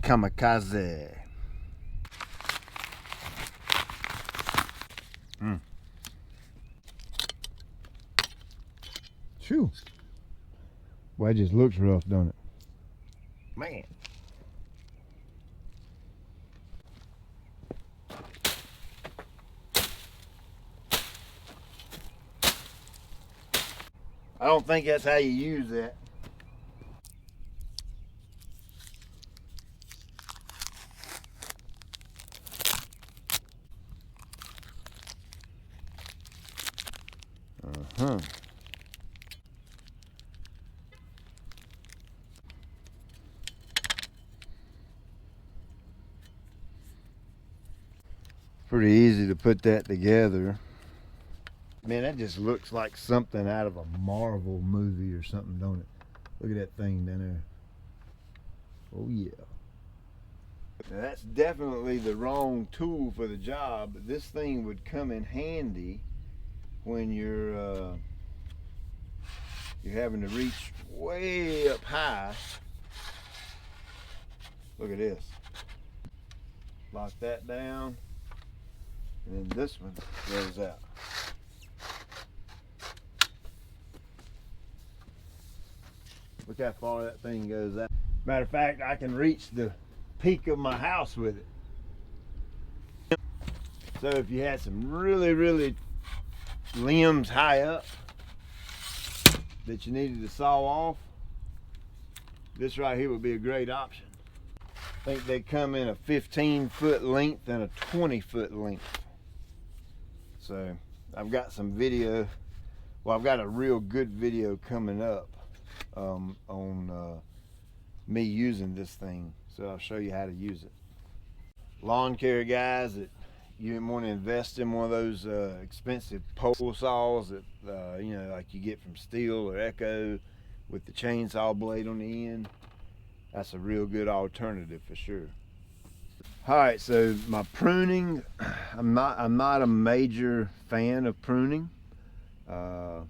Kamikaze. Phew. Well, it just looks rough, don't it? Man. I don't think that's how you use that. Pretty easy to put that together. Man, that just looks like something out of a Marvel movie or something, don't it? Look at that thing down there. Oh yeah. Now that's definitely the wrong tool for the job, but this thing would come in handy when you're having to reach way up high. Look at this. Lock that down, and then this one goes out. Look how far that thing goes out. Matter of fact, I can reach the peak of my house with it. So if you had some really limbs high up that you needed to saw off, this right here would be a great option. I think they come in a 15-foot length and a 20-foot length. So I've got some video, well, I've got a real good video coming up on me using this thing, so I'll show you how to use it. Lawn care guys, that you want to invest in one of those expensive pole saws that you know, like you get from Steel or Echo with the chainsaw blade on the end. That's a real good alternative for sure. All right, so my pruning, I'm not a major fan of pruning. I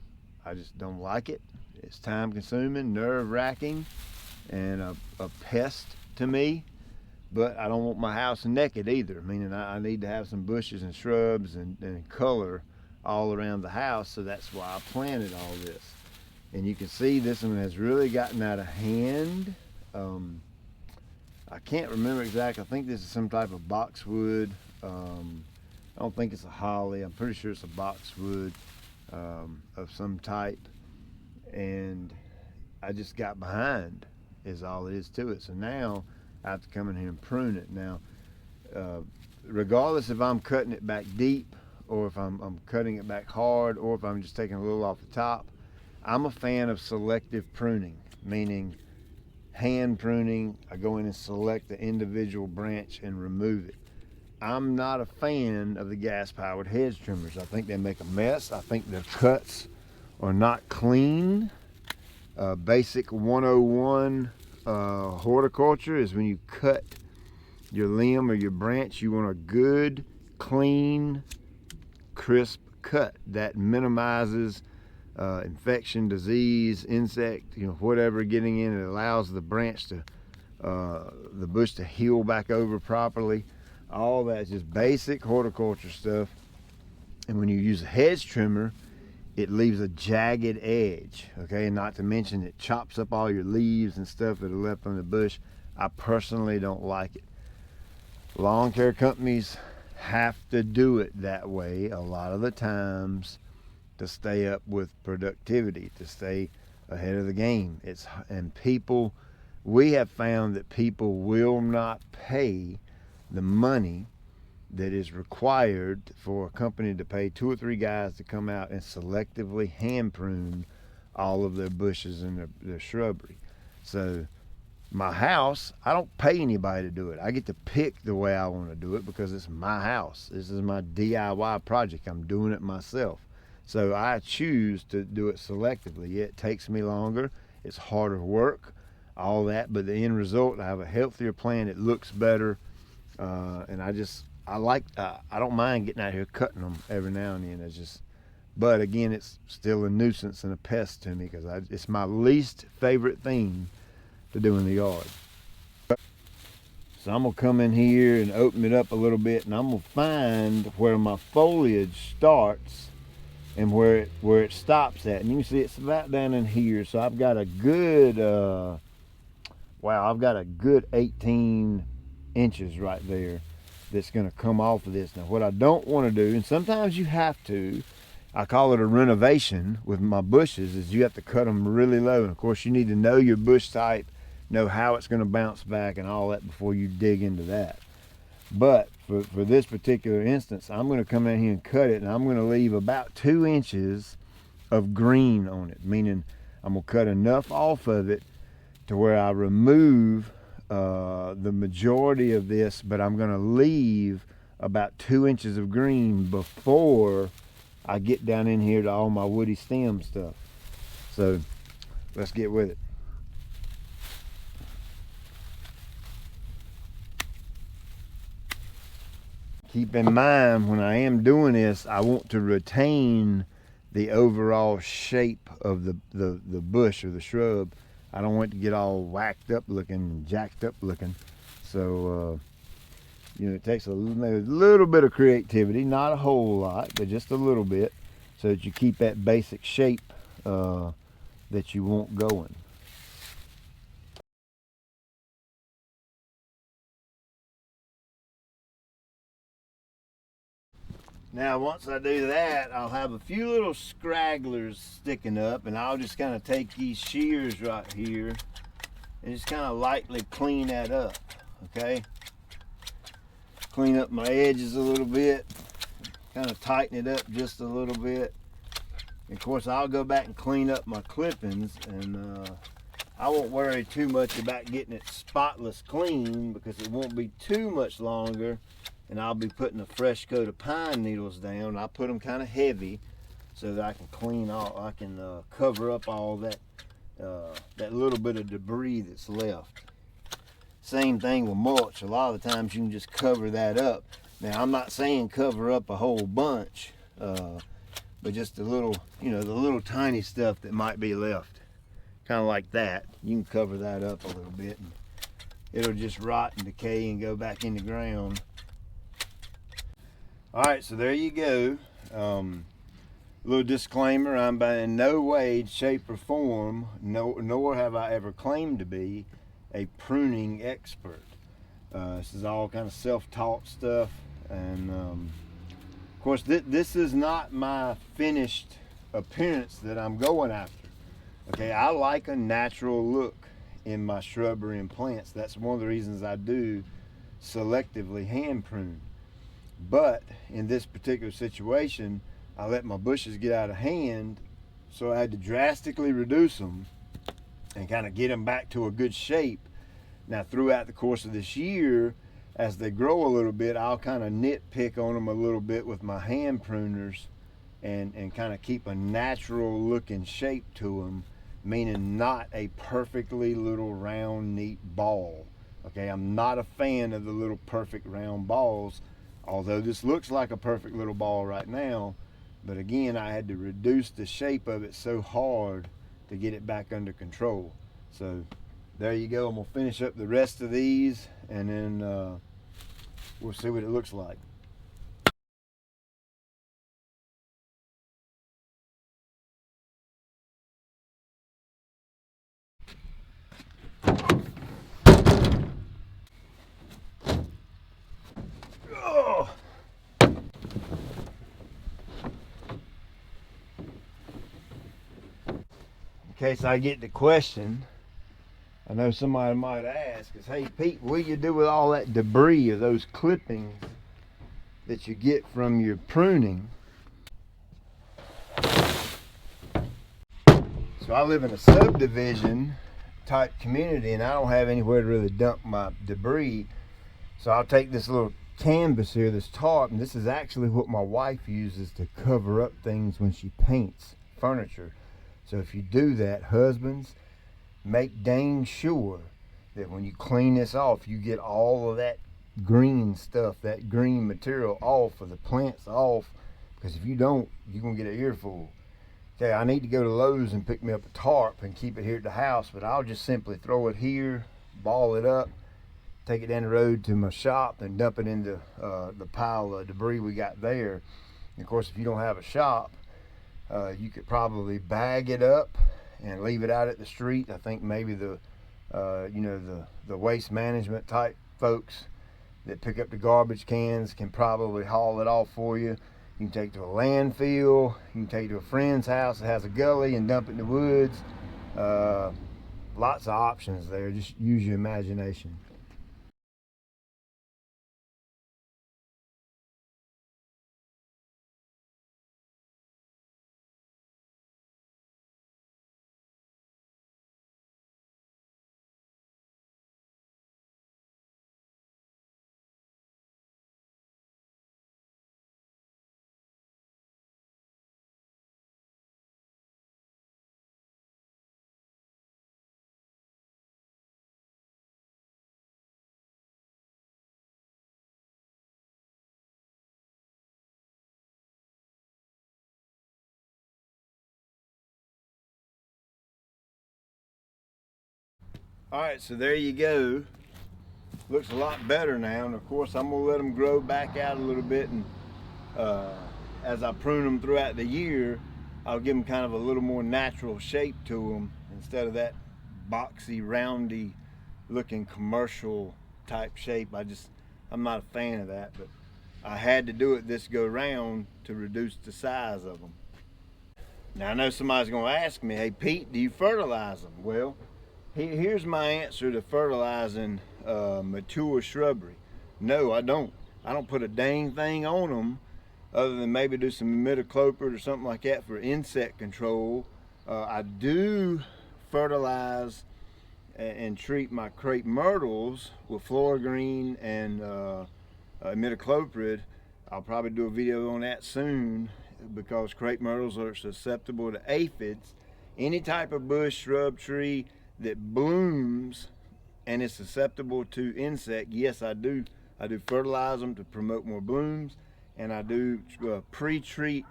just don't like it. It's time consuming, nerve wracking, and a pest to me. But I don't want my house naked either, meaning I need to have some bushes and shrubs and color all around the house, so that's why I planted all this. And you can see this one has really gotten out of hand. I can't remember exactly. I think this is some type of boxwood. I don't think it's a holly. I'm pretty sure it's a boxwood of some type. And I just got behind is all it is to it. So now I have to come in here and prune it. Now, regardless if I'm cutting it back deep or if I'm cutting it back hard or if I'm just taking a little off the top, I'm a fan of selective pruning, meaning hand pruning. I go in and select the individual branch and remove it. I'm not a fan of the gas-powered hedge trimmers. I think they make a mess. I think their cuts are not clean. Basic 101 horticulture is when you cut your limb or your branch, you want a good, clean, crisp cut that minimizes infection, disease, insect, you know, whatever getting in. It allows the branch to, the bush to heal back over properly. All that's just basic horticulture stuff. And when you use a hedge trimmer, it leaves a jagged edge, okay? And not to mention it chops up all your leaves and stuff that are left on the bush. I personally don't like it. Lawn care companies have to do it that way a lot of the times to stay up with productivity, to stay ahead of the game. And people, we have found that people will not pay the money that is required for a company to pay 2 or 3 guys to come out and selectively hand prune all of their bushes and their shrubbery. So my house, I don't pay anybody to do it. I get to pick the way I want to do it because it's my house. This is my DIY project. I'm doing it myself. So I choose to do it selectively. It takes me longer. It's harder work, all that, but the end result, I have a healthier plant. It looks better. And I don't mind getting out here cutting them every now and then. It's just, but again, it's still a nuisance and a pest to me because it's my least favorite thing to do in the yard. So I'm gonna come in here and open it up a little bit, and I'm gonna find where my foliage starts and where it stops at. And you can see it's about down in here. So I've got a good wow, I've got a good 18 inches right there that's gonna come off of this. Now what I don't want to do, and sometimes you have to, I call it a renovation with my bushes, is you have to cut them really low. And of course you need to know your bush type, know how it's going to bounce back and all that before you dig into that. But for this particular instance, I'm going to come in here and cut it, and I'm going to leave about 2 inches of green on it, meaning I'm going to cut enough off of it to where I remove the majority of this, but I'm going to leave about 2 inches of green before I get down in here to all my woody stem stuff. So let's get with it. Keep in mind, when I am doing this, I want to retain the overall shape of the bush or the shrub. I don't want it to get all whacked up looking and jacked up looking. So you know, it takes a little bit of creativity, not a whole lot, but just a little bit, so that you keep that basic shape that you want going. Now once I do that, I'll have a few little scragglers sticking up, and I'll just kind of take these shears right here and just kind of lightly clean that up, okay? Clean up my edges a little bit, kind of tighten it up just a little bit. And of course I'll go back and clean up my clippings, and I won't worry too much about getting it spotless clean, because it won't be too much longer and I'll be putting a fresh coat of pine needles down. I put them kind of heavy so that I can clean all, I can cover up all that that little bit of debris that's left. Same thing with mulch. A lot of the times you can just cover that up. Now I'm not saying cover up a whole bunch, but just a little, you know, the little tiny stuff that might be left, kind of like that. You can cover that up a little bit, and it'll just rot and decay and go back in the ground. All right, so there you go. Little disclaimer: I'm by in no way, shape, or form, nor have I ever claimed to be a pruning expert. This is all kind of self-taught stuff, and of course, this is not my finished appearance that I'm going after. Okay, I like a natural look in my shrubbery and plants. That's one of the reasons I do selectively hand prune. But in this particular situation, I let my bushes get out of hand, so I had to drastically reduce them and kind of get them back to a good shape. Now throughout the course of this year, as they grow a little bit, I'll kind of nitpick on them a little bit with my hand pruners and kind of keep a natural looking shape to them, meaning not a perfectly little round neat ball. Okay, I'm not a fan of the little perfect round balls, although this looks like a perfect little ball right now. But again, I had to reduce the shape of it so hard to get it back under control. So there you go. I'm gonna finish up the rest of these, and then we'll see what it looks like. Oh. In case I get the question, I know somebody might ask, is, hey Pete, what do you do with all that debris of those clippings that you get from your pruning? So I live in a subdivision type community, and I don't have anywhere to really dump my debris. So I'll take this little canvas here, this tarp, and this is actually what my wife uses to cover up things when she paints furniture. So if you do that, husbands, make dang sure that when you clean this off, you get all of that green stuff, that green material off of the plants off, because if you don't, you're gonna get an earful. Okay, I need to go to Lowe's and pick me up a tarp and keep it here at the house, but I'll just simply throw it here, ball it up, take it down the road to my shop and dump it into the pile of debris we got there. And of course, if you don't have a shop, you could probably bag it up and leave it out at the street. I think maybe the the waste management type folks that pick up the garbage cans can probably haul it off for you. You can take it to a landfill. You can take it to a friend's house that has a gully and dump it in the woods. Lots of options there. Just use your imagination. All right, so there you go. Looks a lot better now, and of course I'm gonna let them grow back out a little bit, and as I prune them throughout the year, I'll give them kind of a little more natural shape to them instead of that boxy, roundy looking commercial type shape. I'm not a fan of that, but I had to do it this go round to reduce the size of them. Now I know somebody's gonna ask me, hey Pete, do you fertilize them? Well, here's my answer to fertilizing mature shrubbery. No, I don't. I don't put a dang thing on them other than maybe do some imidacloprid or something like that for insect control. I do fertilize and treat my crepe myrtles with florigreen and imidacloprid. I'll probably do a video on that soon because crepe myrtles are susceptible to aphids. Any type of bush, shrub, tree that blooms and is susceptible to insect, yes, I do fertilize them to promote more blooms, and I do pre-treat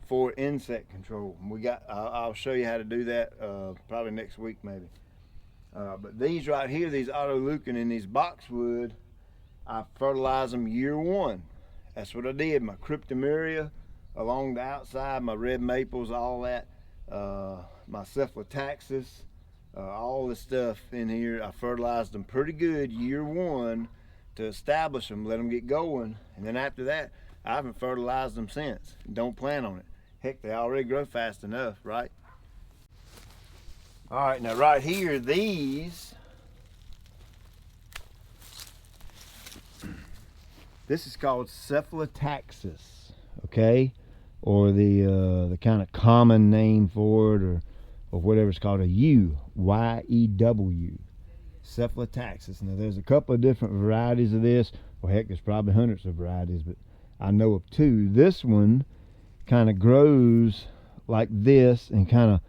for insect control. I'll show you how to do that probably next week maybe. But these right here, these autoleucon and these boxwood, I fertilize them year one. That's what I did. My cryptomeria along the outside, my red maples, all that, my cephalotaxis, all the stuff in here, I fertilized them pretty good year one to establish them, let them get going, and then after that I haven't fertilized them since. Don't plan on it. Heck, they already grow fast enough, right? All right, now right here, this is called cephalotaxis, okay, or the kind of common name for it, or whatever it's called, a Y-E-W, cephalotaxis. Now there's a couple of different varieties of this. Well, heck, there's probably hundreds of varieties, but I know of two. This one kind of grows like this and kind of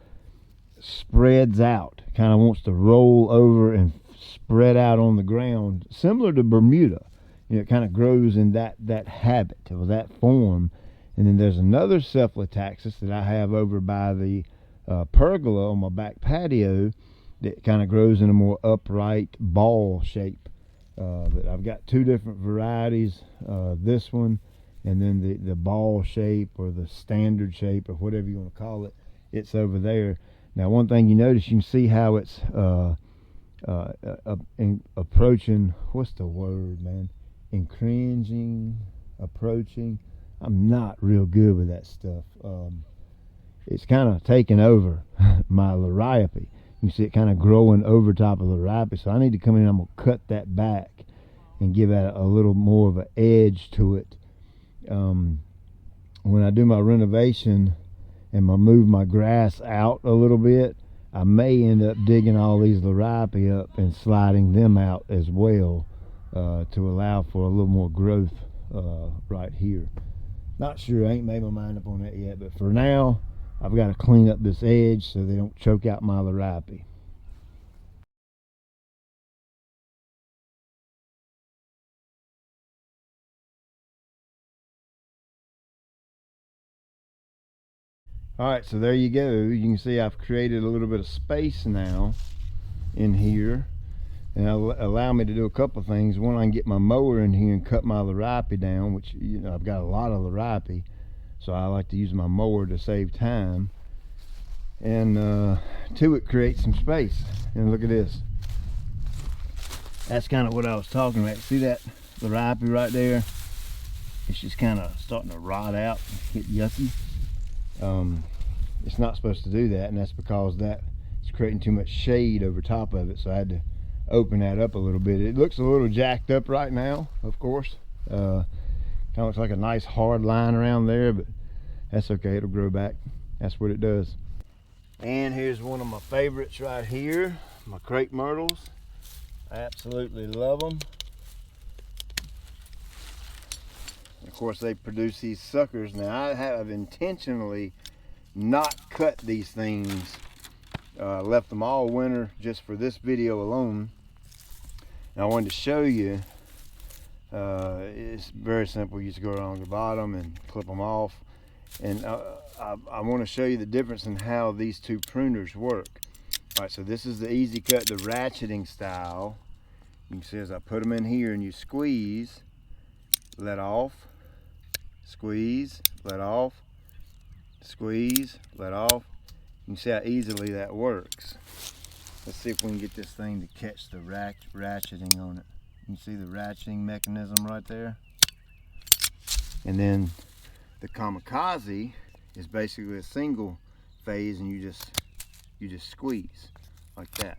spreads out, kind of wants to roll over and spread out on the ground, similar to Bermuda. It kind of grows in that habit or that form. And then there's another cephalotaxis that I have over by the pergola on my back patio that kind of grows in a more upright ball shape. But I've got two different varieties, this one and then the ball shape or the standard shape or whatever you want to call it. It's over there. Now, one thing you notice, you can see how it's approaching, what's the word, man? Encroaching, approaching. I'm not real good with that stuff. It's kind of taking over my liriope. You see it kind of growing over top of the liriope. So I need to come in and I'm going to cut that back and give that a little more of an edge to it. When I do my renovation and move my grass out a little bit, I may end up digging all these liriope up and sliding them out as well to allow for a little more growth right here. Not sure, I ain't made my mind up on that yet, but for now I've got to clean up this edge so they don't choke out my liriope. Alright, so there you go. You can see I've created a little bit of space now in here. and it'll allow me to do a couple of things. One, I can get my mower in here and cut my liripe down, which, you know, I've got a lot of liripe, so I like to use my mower to save time. And two, it creates some space. And look at this. That's kind of what I was talking about. See that liripe right there? It's just kind of starting to rot out, get yucky. It's not supposed to do that, and that's because that it's creating too much shade over top of it, so I had to open that up a little bit. It looks a little jacked up right now, of course. Kind of looks like a nice hard line around there, but that's okay, it'll grow back. That's what it does. And here's one of my favorites right here, my crepe myrtles. I absolutely love them. Of course, they produce these suckers. Now, I have intentionally not cut these things. Left them all winter just for this video alone. And I wanted to show you. It's very simple. You just go along the bottom and clip them off. And I want to show you the difference in how these two pruners work. All right, so this is the easy cut, the ratcheting style. You can see as I put them in here and you squeeze, let off, squeeze, let off, squeeze, let off. You can see how easily that works. Let's see if we can get this thing to catch the ratcheting on it. You can see the ratcheting mechanism right there. And then the kamikaze is basically a single phase, and you just squeeze like that.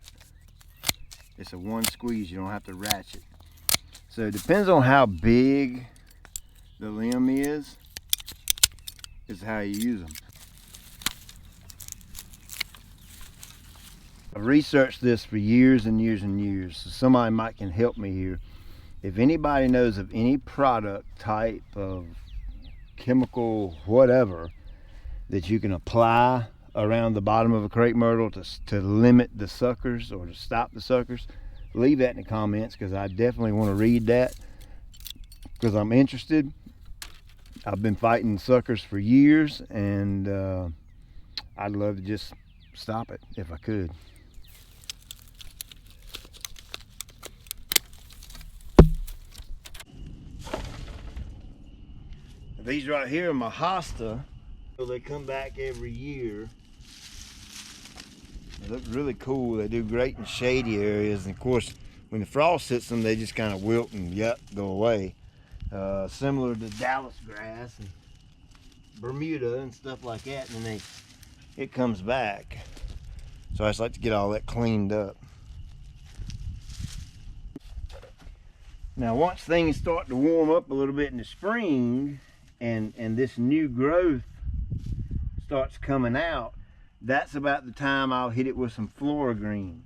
It's a one squeeze, you don't have to ratchet. So it depends on how big the limb is how you use them. I've researched this for years and years and years, so somebody might can help me here. If anybody knows of any product type of chemical whatever that you can apply around the bottom of a crepe myrtle to limit the suckers or to stop the suckers, leave that in the comments, because I definitely want to read that, because I'm interested. I've been fighting suckers for years, and I'd love to just stop it if I could. These right here are my hosta. So they come back every year. They look really cool. They do great in shady areas, and of course when the frost hits them, they just kind of wilt and go away. Similar to Dallas grass and Bermuda and stuff like that, and then it comes back. So I just like to get all that cleaned up. Now once things start to warm up a little bit in the spring, and this new growth starts coming out, that's about the time I'll hit it with some Flora Green.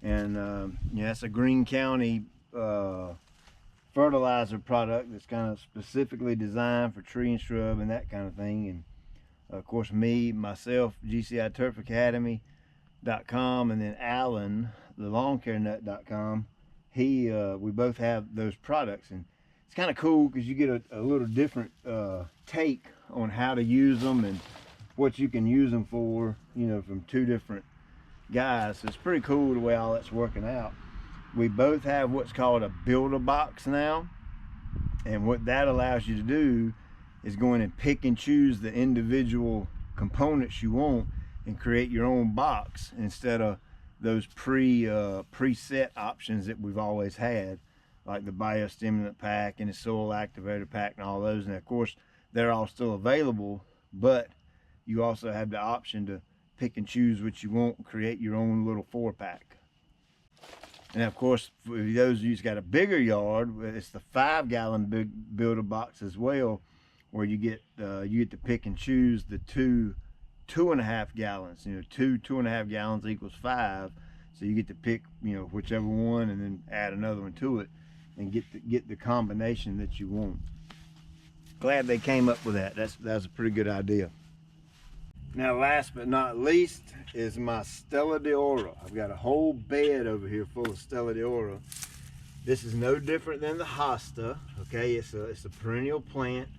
And yeah, that's a Greene County fertilizer product that's kind of specifically designed for tree and shrub and that kind of thing. And of course myself, GCI Turf Academy.com, and then Alan, the lawncarenut.com, we both have those products. And it's kind of cool because you get a little different take on how to use them and what you can use them for, you know, from two different guys. So it's pretty cool the way all that's working out. We both have what's called a builder box now, and what that allows you to do is go in and pick and choose the individual components you want and create your own box instead of those preset options that we've always had, like the biostimulant pack and the soil activator pack and all those. And of course they're all still available, but you also have the option to pick and choose what you want and create your own little 4-pack. And of course, for those of you who's got a bigger yard, it's the 5-gallon big builder box as well, where you get to pick and choose the 2.5 gallons. You know, 2.5 gallons equals 5, so you get to pick, you know, whichever one and then add another one to it and get the combination that you want. Glad they came up with that. That's a pretty good idea. Now, last but not least is my Stella d'Oro. I've got a whole bed over here full of Stella d'Oro. This is no different than the hosta. Okay, it's a perennial plant,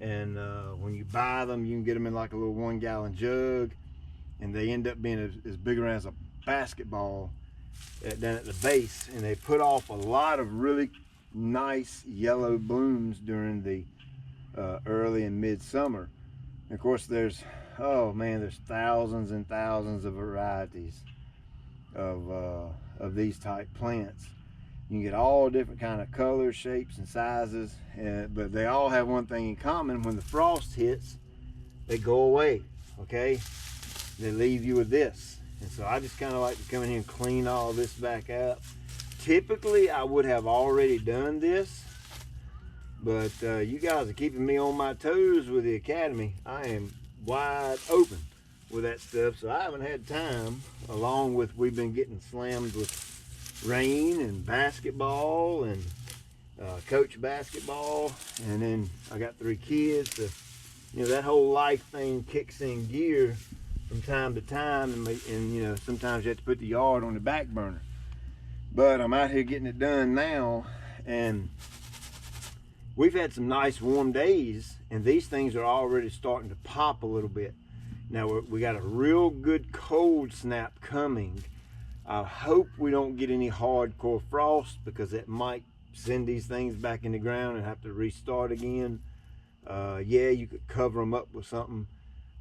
and when you buy them, you can get them in like a little 1-gallon jug, and they end up being as big around as a basketball. down at the base, and they put off a lot of really nice yellow blooms during the early and mid-summer. Of course, there's, oh man, there's thousands and thousands of varieties of these type plants. You can get all different kind of colors, shapes, and sizes, but they all have one thing in common. When the frost hits, they go away, okay? They leave you with this. And so I just kind of like to come in here and clean all this back up. Typically, I would have already done this, but you guys are keeping me on my toes with the academy. I am wide open with that stuff, so I haven't had time, along with we've been getting slammed with rain and basketball and coach basketball, and then I got 3 kids, so you know that whole life thing kicks in gear from time to time, and you know sometimes you have to put the yard on the back burner. But I'm out here getting it done now, and we've had some nice warm days, and these things are already starting to pop a little bit. Now we got a real good cold snap coming. I hope we don't get any hardcore frost, because it might send these things back in the ground and have to restart again. Yeah, you could cover them up with something,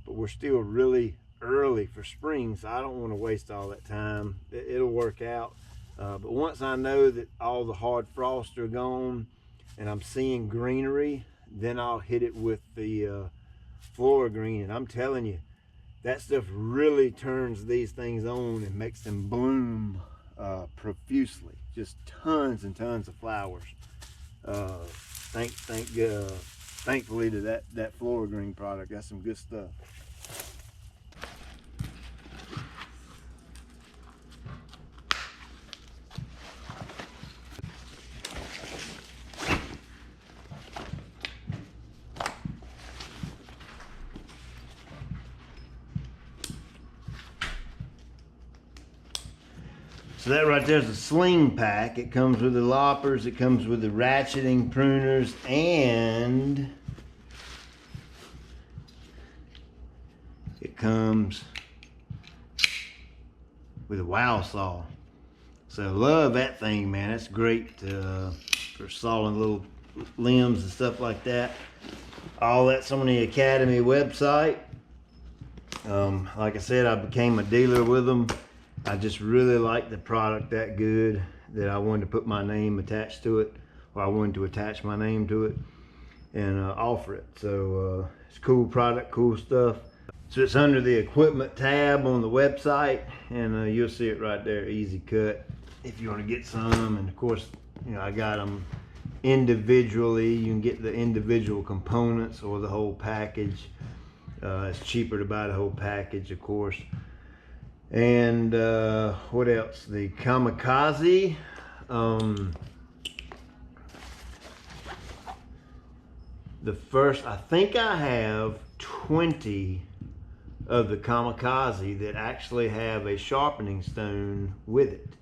but we're still really early for spring, so I don't want to waste all that time. It'll work out. But once I know that all the hard frosts are gone and I'm seeing greenery, then I'll hit it with the Flora Green. And I'm telling you, that stuff really turns these things on and makes them bloom profusely. Just tons and tons of flowers. Thankfully to that Flora Green product. That's some good stuff. So that right there is a sling pack. It comes with the loppers, it comes with the ratcheting pruners, and it comes with a wow saw. So love that thing, man. That's great for sawing little limbs and stuff like that. All that's on the Academy website. Like I said, I became a dealer with them. I just really like the product that good that I wanted to put my name attached to it, or I wanted to attach my name to it and offer it. So it's a cool product, cool stuff. So it's under the equipment tab on the website, and you'll see it right there, Easy Cut, if you want to get some. And of course, you know, I got them individually. You can get the individual components or the whole package. It's cheaper to buy the whole package, of course. And what else? The Kamikaze. I think I have 20 of the Kamikaze that actually have a sharpening stone with it.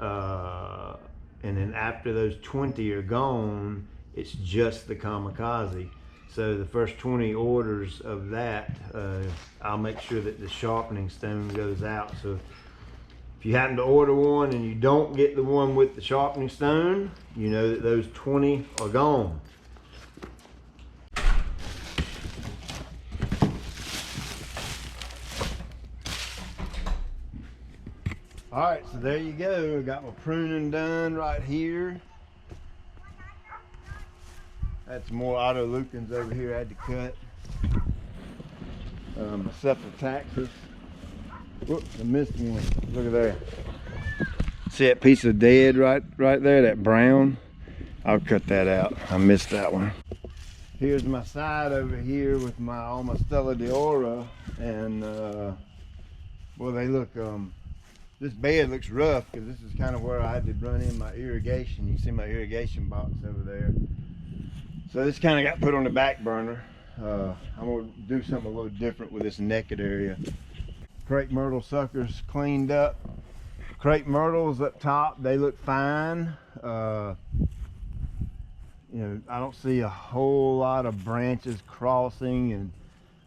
And then after those 20 are gone, it's just the Kamikaze. So the first 20 orders of that, I'll make sure that the sharpening stone goes out. So if you happen to order one and you don't get the one with the sharpening stone, you know that those 20 are gone. All right, so there you go. I got my pruning done right here. Had some more auto lupins over here I had to cut. My Cephalotaxis. Whoops, I missed one. Look at there. See that piece of dead right there, that brown? I'll cut that out. I missed that one. Here's my side over here with all my Stella d'Oro, and well, they look. This bed looks rough because this is kind of where I had to run in my irrigation. You see my irrigation box over there. So this kind of got put on the back burner. I'm going to do something a little different with this naked area. Crepe myrtle suckers cleaned up. Crepe myrtles up top, they look fine. You know, I don't see a whole lot of branches crossing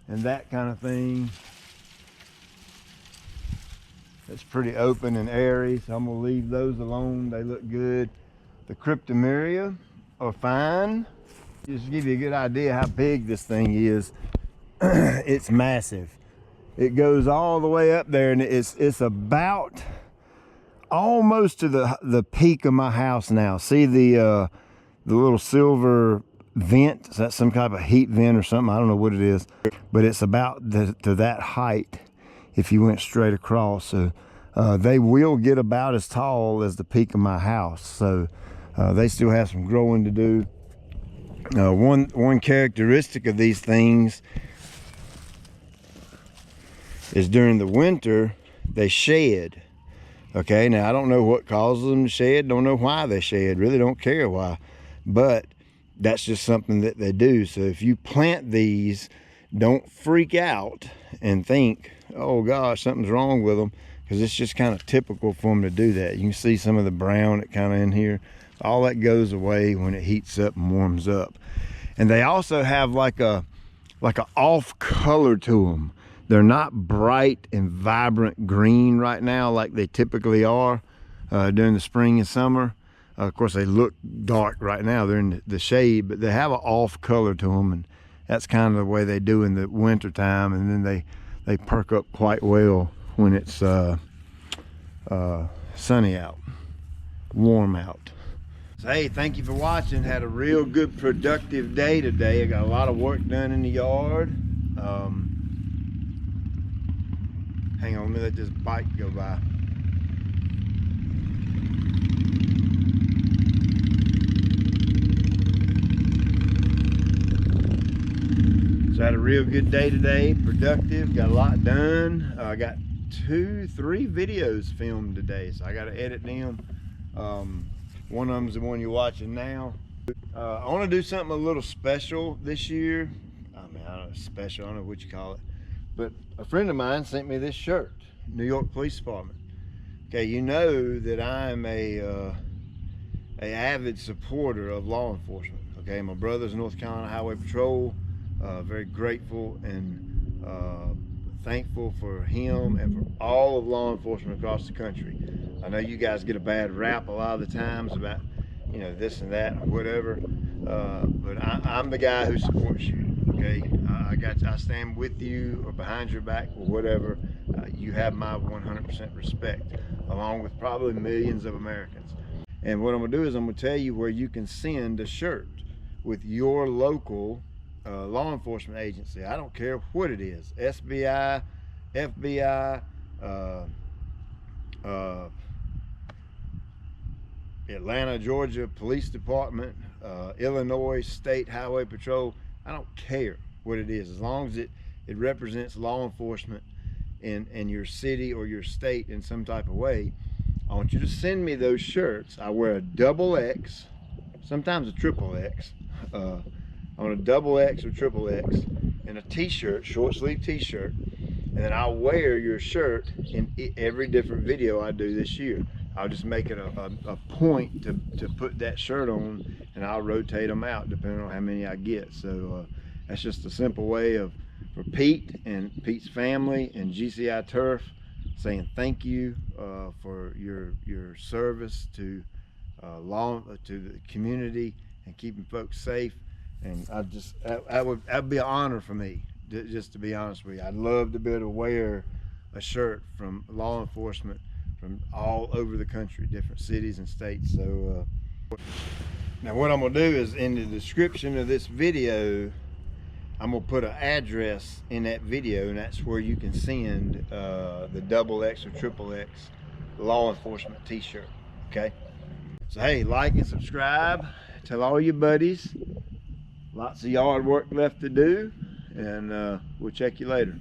and that kind of thing. It's pretty open and airy, so I'm gonna leave those alone. They look good. The cryptomeria are fine. Just to give you a good idea how big this thing is, it's massive. It goes all the way up there, and it's about almost to the peak of my house now. See the little silver vent? Is that some type of heat vent or something? I don't know what it is, but it's about to that height if you went straight across. So they will get about as tall as the peak of my house. So they still have some growing to do. One characteristic of these things is during the winter they shed. Okay, now I don't know what causes them to shed, don't know why they shed, really don't care why, but that's just something that they do. So if you plant these, don't freak out and think, oh gosh, something's wrong with them, because it's just kind of typical for them to do that. You can see some of the brown that kind of in here. All that goes away when it heats up and warms up. And they also have like a off color to them. They're not bright and vibrant green right now like they typically are during the spring and summer. Of course, they look dark right now. They're in the shade, but they have an off color to them, and that's kind of the way they do in the winter time. And then they perk up quite well when it's sunny out, warm out. So, hey, thank you for watching. Had a real good productive day today. I got a lot of work done in the yard. Hang on, let me let this bike go by. So I had a real good day today, productive, got a lot done. I got 2-3 videos filmed today, so I got to edit them. One of them's the one you're watching now. I want to do something a little special this year. I mean, I don't know, special, I don't know what you call it. But a friend of mine sent me this shirt, New York Police Department. Okay, you know that I'm a avid supporter of law enforcement. Okay, my brother's North Carolina Highway Patrol. Very grateful and thankful for him and for all of law enforcement across the country. I know you guys get a bad rap a lot of the times about, you know, this and that or whatever, but I'm the guy who supports you. Okay, I stand with you or behind your back or whatever. You have my 100% respect, along with probably millions of Americans. And what I'm gonna do is I'm gonna tell you where you can send a shirt with your local law enforcement agency. I don't care what it is, SBI, FBI, Atlanta, Georgia Police Department, Illinois State Highway Patrol. I don't care what it is, as long as it represents law enforcement in your city or your state in some type of way. I want you to send me those shirts. I wear a XX, sometimes a XXX. I want a XX or XXX and a t-shirt, short sleeve t-shirt, and then I'll wear your shirt in every different video I do this year. I'll just make it a point to put that shirt on, and I'll rotate them out depending on how many I get. So that's just a simple way for Pete and Pete's family and GCI Turf saying thank you for your service to the community and keeping folks safe. And that would be an honor for me, just to be honest with you. I'd love to be able to wear a shirt from law enforcement from all over the country, different cities and states. So now what I'm gonna do is, in the description of this video, I'm gonna put an address in that video, and that's where you can send the XX or XXX law enforcement t-shirt. Okay, so hey, like and subscribe, tell all your buddies. Lots of yard work left to do, and we'll check you later.